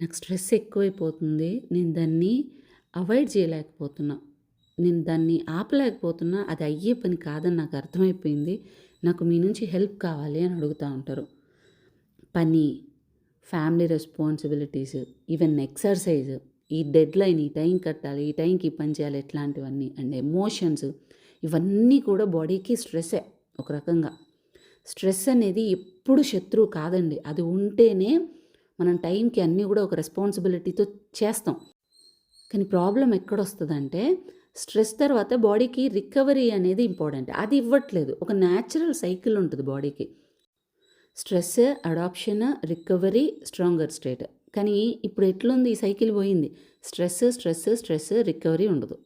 నాకు స్ట్రెస్ ఎక్కువైపోతుంది. నేను దాన్ని అవాయిడ్ చేయలేకపోతున్నా. నేను దాన్ని ఆపలేకపోతున్నా. అది అయ్యే పని కాదని నాకు అర్థమైపోయింది. నాకు మీ నుంచి హెల్ప్ కావాలి అని అడుగుతా ఉంటారు. పని, ఫ్యామిలీ రెస్పాన్సిబిలిటీస్, ఈవెన్ ఎక్సర్సైజ్, ఈ డెడ్‌లైన్ ఈ టైంకి కట్టాలి, ఈ టైంకి ఈ పని చేయాలి ఇట్లాంటివన్నీ అండ్ ఎమోషన్స్ ఇవన్నీ కూడా బాడీకి స్ట్రెస్సే ఒక రకంగా. స్ట్రెస్ అనేది ఎప్పుడు శత్రువు కాదండి. అది ఉంటేనే మనం టైంకి అన్నీ కూడా ఒక రెస్పాన్సిబిలిటీతో చేస్తాం. కానీ ప్రాబ్లం ఎక్కడొస్తదంటే స్ట్రెస్ తర్వాత బాడీకి రికవరీ అనేది ఇంపార్టెంట్. అది ఇవ్వట్లేదు. ఒక న్యాచురల్ సైకిల్ ఉంటుంది బాడీకి. Stress, adaption, recovery, stronger state. కానీ ఇప్పుడు ఎట్లుంది ఈ సైకిల్ పోయింది. స్ట్రెస్, స్ట్రెస్, స్ట్రెస్, రికవరీ ఉండదు.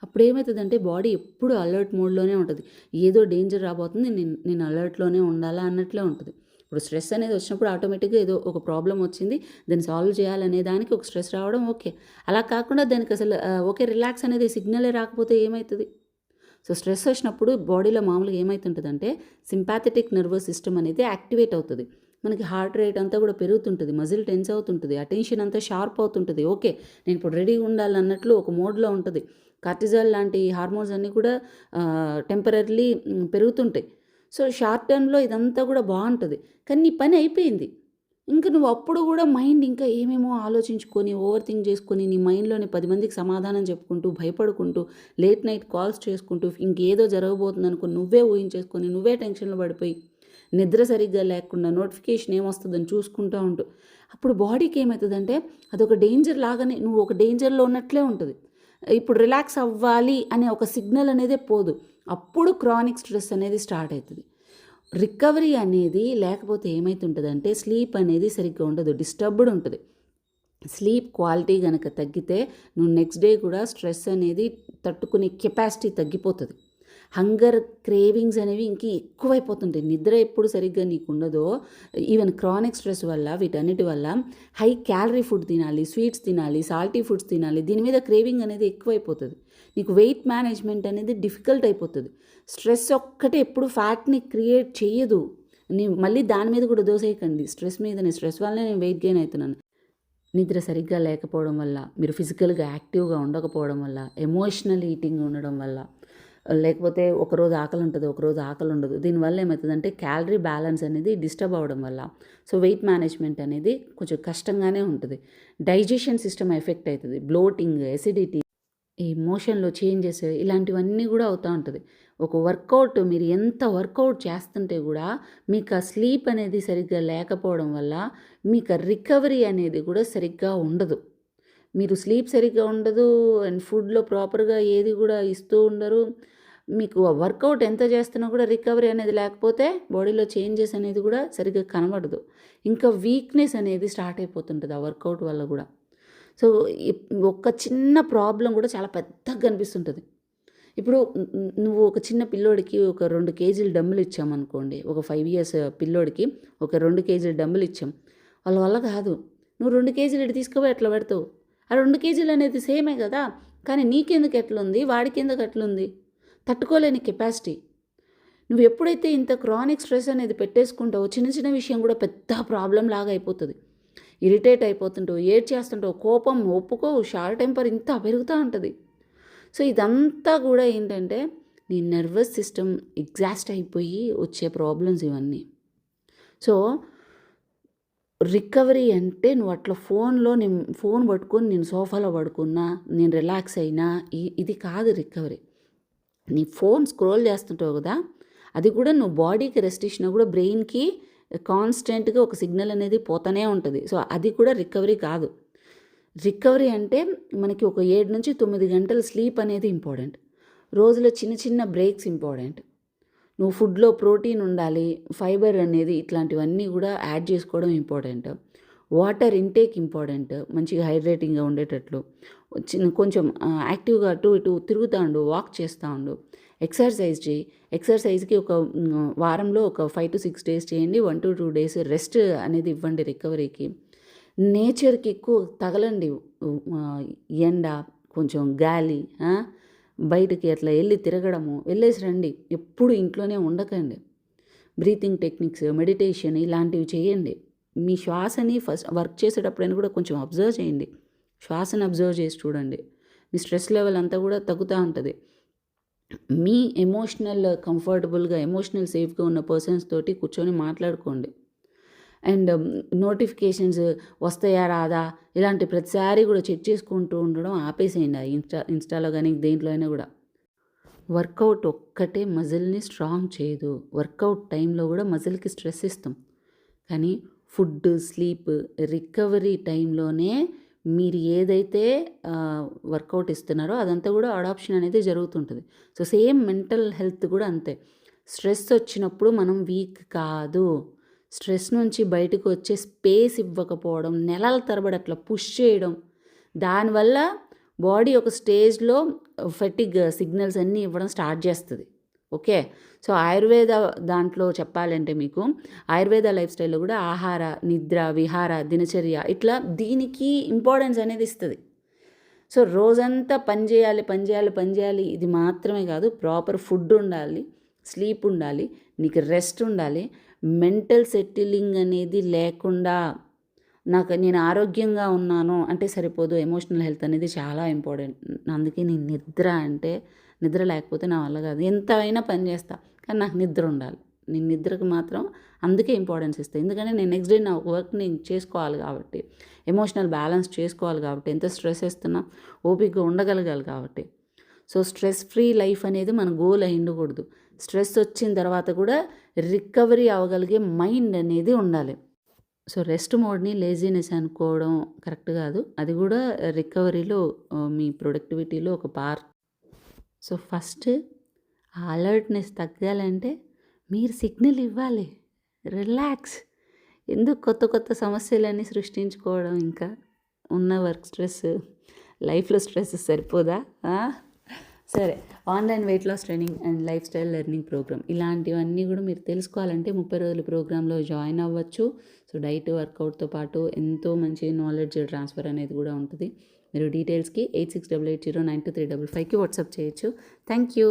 అప్పుడేమవుతుందంటే బాడీ ఎప్పుడు అలర్ట్ మోడ్‌లోనే ఉంటది. ఏదో డేంజర్ రాబోతుంది. నేను అలర్ట్‌లోనే ఉండాలా అన్నట్లే ఉంటది. ఇప్పుడు స్ట్రెస్ అనేది వచ్చినప్పుడు ఆటోమేటిక్‌గా ఏదో ఒక ప్రాబ్లమ్ వచ్చింది. దాన్ని సాల్వ్ చేయాలనే దానికి ఒక స్ట్రెస్ రావడం ఓకే. అలా కాకుండా దానికి అసలు ఓకే రిలాక్స్ అనేది సిగ్నలే రాకపోతే ఏమైతది? సో, స్ట్రెస్ వచ్చినప్పుడు బాడీలో మామూలుగా ఏమైతుంటదంటే సింపాథెటిక్ నర్వస్ సిస్టమ్ అనేది యాక్టివేట్ అవుతది. మనకి హార్ట్ రేట్ అంతా కూడా పెరుగుతుంటది. మజిల్ టెన్స్ అవుతుంటది. అటెన్షన్ అంతా షార్ప్ అవుతుంటది. ఓకే. నేను ఇప్పుడు రెడీగా ఉండాలన్నట్లు ఒక మోడ్‌లో ఉంటది. కార్టిజాల్ లాంటి హార్మోన్స్ అన్నీ కూడా టెంపరరీలీ పెరుగుతుంటాయి. సో, షార్ట్ టర్మ్‌లో ఇదంతా కూడా బావుంటది. కానీ నీ పని అయిపోయింది. ఇంక నువ్వు అప్పుడు గూడా మైండ్ ఇంకా ఏమేమో ఆలోచించుకొని, ఓవర్ థింక్ చేసుకొని, నీ మైండ్‌లోనే 10 మందికి సమాధానం చెప్పుకుంటూ, భయపడుకుంటూ, లేట్ నైట్ కాల్స్ చేసుకుంటూ, ఇంకేదో జరగబోతుందనుకోని నువ్వే ఊహించేసుకొని, నువ్వే టెన్షన్‌లో పడిపోయి, నిద్ర సరిగ్గా లేకుండా నోటిఫికేషన్ ఏమొస్తదని చూసుకుంటా ఉంటూ, అప్పుడు బాడీకి ఏమైతదంటే అదొక డేంజర్ లాగానే నువ్వు ఒక డేంజర్‌లో ఉన్నట్లే ఉంటది. ఇప్పుడు రిలాక్స్ అవ్వాలి అనే ఒక సిగ్నల్ అనేదే పోదు. అప్పుడు క్రానిక్ స్ట్రెస్ అనేది స్టార్ట్ అయితది. రికవరీ అనేది లేకపోతే ఏమైతుంటదంటే స్లీప్ అనేది సరిగ్గా ఉండదు. డిస్టర్బ్డ్ ఉంటది. స్లీప్ క్వాలిటీ గనక తగ్గితే నువ్వు నెక్స్ట్ డే కూడా స్ట్రెస్ అనేది తట్టుకునే కెపాసిటీ తగ్గిపోతది. హంగర్ క్రేవింగ్స్ అనేవి ఎక్కువైపోతుంటాయి. నిద్ర ఎప్పుడు సరిగ్గా నీకుండదో ఈవెన్ క్రానిక్ స్ట్రెస్ వల్ల వీటన్నిటి వల్ల హై క్యాలరీ ఫుడ్ తినాలి, స్వీట్స్ తినాలి, సాల్టీ ఫుడ్స్ తినాలి. దీని మీద క్రేవింగ్ అనేది ఎక్కువైపోతది. నీకు వెయిట్ మేనేజ్‌మెంట్ అనేది డిఫికల్ట్ అయిపోతది. స్ట్రెస్ ఒక్కటే ఎప్పుడు ఫ్యాట్‌ని క్రియేట్ చెయ్యదు. మళ్ళీ దాని మీద కూడా దోసేయకండి. స్ట్రెస్ మీదనే స్ట్రెస్ వల్లనే నేను వెయిట్ గెయిన్ అయితున్నాను. నిద్ర సరిగ్గా లేకపోవడం వల్ల, మీరు ఫిజికల్‌గా యాక్టివ్‌గా ఉండకపోవడం వల్ల, ఎమోషనల్ ఈటింగ్ ఉండడం వల్ల, లేకపోతే ఒకరోజు ఆకలుంటది, ఒకరోజు ఆకలుండదు. దీనివల్ల ఏమైతదంటే క్యాలరీ బ్యాలెన్స్ అనేది డిస్టర్బ్ అవ్వడం వల్ల, సో వెయిట్ మేనేజ్‌మెంట్ అనేది కొంచెం కష్టంగానే ఉంటది. డైజెషన్ సిస్టమ్ ఎఫెక్ట్ అయితది. బ్లోటింగ్, ఎసిడిటీ, ఈ మోషన్‌లో చేంజెస్ ఇలాంటివన్నీ గూడా అవుతా ఉంటది. ఒక వర్కౌట్ మీరు ఎంత వర్కౌట్ చేస్తుంటే గూడా మీకు ఆ స్లీప్ అనేది సరిగ్గా లేకపోవడం వల్ల మీకు ఆ రికవరీ అనేది కూడా సరిగ్గా ఉండదు. మీరు స్లీప్ సరిగ్గా ఉండదు అండ్ ఫుడ్‌లో ప్రాపర్‌గా ఏది గూడా ఇస్తూ ఉండరు. మీకు వర్కౌట్ ఎంత చేస్తున్నా కూడా రికవరీ అనేది లేకపోతే బాడీలో చేంజెస్ అనేది కూడా సరిగ్గా కనబడదు. ఇంకా వీక్‌నెస్ అనేది స్టార్ట్ అయిపోతుంటది ఆ వర్కౌట్ వల్ల గూడా. సో, ఒక చిన్న ప్రాబ్లమ్ గూడా చాలా పెద్దగా కనిపిస్తుంటది. ఇప్పుడు నువ్వు ఒక చిన్న పిల్లోడికి ఒక 2 కేజీలు డంబుల్ ఇచ్చామనుకోండి. ఒక 5 ఇయర్స్ పిల్లోడికి ఒక 2 కేజీల డంబుల్ ఇచ్చాం. వాళ్ళ వల్ల కాదు. నువ్వు 2 కేజీలు ఈడ తీసుకుపోయి ఎట్లా పెడతావు? ఆ 2 కేజీలు అనేది సేమే గదా! కానీ నీకెందుకు ఎట్లుంది? వాడికెందుకు అట్లుంది? తట్టుకోలేని కెపాసిటీ. నువ్వు ఎప్పుడైతే ఇంత క్రానిక్ స్ట్రెస్ అనేది పెట్టేసుకుంటావో చిన్న చిన్న విషయం కూడా పెద్ద ప్రాబ్లమ్ లాగా అయిపోతది. ఇరిటేట్ అయిపోతుంటావు, ఏడ్చేస్తుంటావు, కోపం ఒప్పుకోవు, షార్ట్ టెంపర్ ఇంత పెరుగుతా ఉంటది. సో, ఇదంతా గూడా ఏంటంటే నీ నర్వస్ సిస్టమ్ ఎగ్జాస్ట్ అయిపోయి వచ్చే ప్రాబ్లమ్స్ ఇవన్నీ. సో, రికవరీ అంటే నువ్వు అట్లా నేను ఫోన్ పట్టుకొని నేను సోఫాలో పడుకున్నా, నేను రిలాక్స్ అయినా ఇది కాదు రికవరీ. నీ ఫోన్ స్క్రోల్ చేస్తుంటావు గదా! అది కూడా నువ్వు బాడీకి రెస్ట్ ఇచ్చినా కూడా బ్రెయిన్‌కి కాన్స్టెంట్‌గా ఒక సిగ్నల్ అనేది పోతనే ఉంటది. సో, అది కూడా రికవరీ కాదు. రికవరీ అంటే మనకి ఒక 7-9 గంటల స్లీప్ అనేది ఇంపార్టెంట్. రోజులో చిన్న చిన్న బ్రేక్స్ ఇంపార్టెంట్. నువ్వు ఫుడ్‌లో ప్రోటీన్ ఉండాలి, ఫైబర్ అనేది ఇట్లాంటివన్నీ కూడా యాడ్ చేసుకోవడం ఇంపార్టెంట్. Water intake important. మంచిగా హైడ్రేటింగ్‌గా ఉండేటట్లు. కొంచెం యాక్టివ్‌గా అటు ఇటు తిరుగుతా ఉండు, వాక్ చేస్తా ఉండు. ఎక్సర్సైజ్ చెయ్యి. ఎక్సర్సైజ్‌కి ఒక వారంలో ఒక 5-6 డేస్ చేయండి. 1-2 డేస్ రెస్ట్ అనేది ఇవ్వండి రికవరీకి. నేచర్‌కి ఎక్కువ తగలండి. ఎండ, కొంచెం గాలి, బయటకి అట్లా ఎళ్లి తిరగడము, వెళ్ళేసి రండి. ఎప్పుడు ఇంట్లోనే ఉండకండి. బ్రీతింగ్ టెక్నిక్స్, మెడిటేషన్ ఇలాంటివి చేయండి. మీ శ్వాసని ఫస్ట్ వర్క్ చేసేటప్పుడైనా కూడా కొంచెం అబ్జర్వ్ చేయండి. శ్వాసను అబ్జర్వ్ చేసి చూడండి. మీ స్ట్రెస్ లెవెల్ అంతా కూడా తగ్గుతూ ఉంటుంది. మీ కంఫర్టబుల్గా ఎమోషనల్ సేఫ్గా ఉన్న పర్సన్స్ తోటి కూర్చొని మాట్లాడుకోండి. అండ్ నోటిఫికేషన్స్ వస్తాయా రాదా ఇలాంటి ప్రతిసారి కూడా చెక్ చేసుకుంటూ ఉండడం ఆపేసేయండి. ఇన్స్టాలో కానీ దేంట్లో అయినా కూడా. వర్కౌట్ ఒక్కటే మజిల్ని స్ట్రాంగ్ చేయదు. వర్కౌట్ టైంలో కూడా మజిల్కి స్ట్రెస్ ఇస్తాం. కానీ ఫుడ్, స్లీప్, రికవరీ టైంలోనే మీరు ఏదైతే వర్కౌట్ ఇస్తున్నారో అదంతా కూడా అడాప్షన్ అనేది జరుగుతుంటుంది. సో సేమ్ మెంటల్ హెల్త్ కూడా అంతే. స్ట్రెస్ వచ్చినప్పుడు మనం వీక్ కాదు. స్ట్రెస్ నుంచి బయటకు వచ్చే స్పేస్ ఇవ్వకపోవడం, నెలల తరబడి అట్లా పుష్ చేయడం, దానివల్ల బాడీ ఒక స్టేజ్లో ఫెటిగ్ సిగ్నల్స్ అన్నీ ఇవ్వడం స్టార్ట్ చేస్తుంది. ఓకే. సో ఆయుర్వేద దాంట్లో చెప్పాలంటే మీకు ఆయుర్వేద లైఫ్ స్టైల్లో కూడా ఆహార, నిద్ర, విహార, దినచర్య ఇట్లా దీనికి ఇంపార్టెన్స్ అనేది ఇస్తుంది. సో రోజంతా పని చేయాలి ఇది మాత్రమే కాదు. ప్రాపర్ ఫుడ్ ఉండాలి, స్లీప్ ఉండాలి, నీకు రెస్ట్ ఉండాలి. మెంటల్ సెటిలింగ్ అనేది లేకుండా నేను ఆరోగ్యంగా ఉన్నాను అంటే సరిపోదు. ఎమోషనల్ హెల్త్ అనేది చాలా ఇంపార్టెంట్. అందుకే నేను నిద్ర లేకపోతే నా వల్ల కాదు. ఎంత అయినా పని చేస్తా కానీ నాకు నిద్ర ఉండాలి. నేను నిద్రకు మాత్రం అందుకే ఇంపార్టెన్స్ ఇస్తాను. ఎందుకంటే నేను నెక్స్ట్ డే నా వర్క్ నేను చేసుకోవాలి కాబట్టి, ఎమోషనల్ బ్యాలెన్స్ చేసుకోవాలి కాబట్టి, ఎంత స్ట్రెస్ వేస్తున్నా ఓపికగా ఉండగలగాలి కాబట్టి. సో స్ట్రెస్ ఫ్రీ లైఫ్ అనేది మన గోల్ అయి ఉండకూడదు. స్ట్రెస్ వచ్చిన తర్వాత కూడా రికవరీ అవ్వగలిగే మైండ్ అనేది ఉండాలి. సో రెస్ట్ మోడ్ని లేజీనెస్ అనుకోవడం కరెక్ట్ కాదు. అది కూడా రికవరీలో మీ ప్రొడక్టివిటీలో ఒక పార్ట్. సో ఫస్ట్ అలర్ట్నెస్ తగ్గాలంటే మీరు సిగ్నల్ ఇవ్వాలి. రిలాక్స్. ఎందుకు కొత్త సమస్యలన్నీ సృష్టించుకోవడం? ఇంకా ఉన్న వర్క్ స్ట్రెస్, లైఫ్లో స్ట్రెస్ సరిపోదా? సరే, online weight loss training and lifestyle learning programme ఇలాంటివన్నీ కూడా మీరు తెలుసుకోవాలంటే 30 రోజుల ప్రోగ్రాంలో జాయిన్ అవ్వచ్చు. సో డైట్, వర్కౌట్తో పాటు ఎంతో మంచి నాలెడ్జ్ ట్రాన్స్ఫర్ అనేది కూడా ఉంటుంది. మీరు డీటెయిల్స్కి 8688092355కి వాట్సాప్ చేయొచ్చు. Thank you.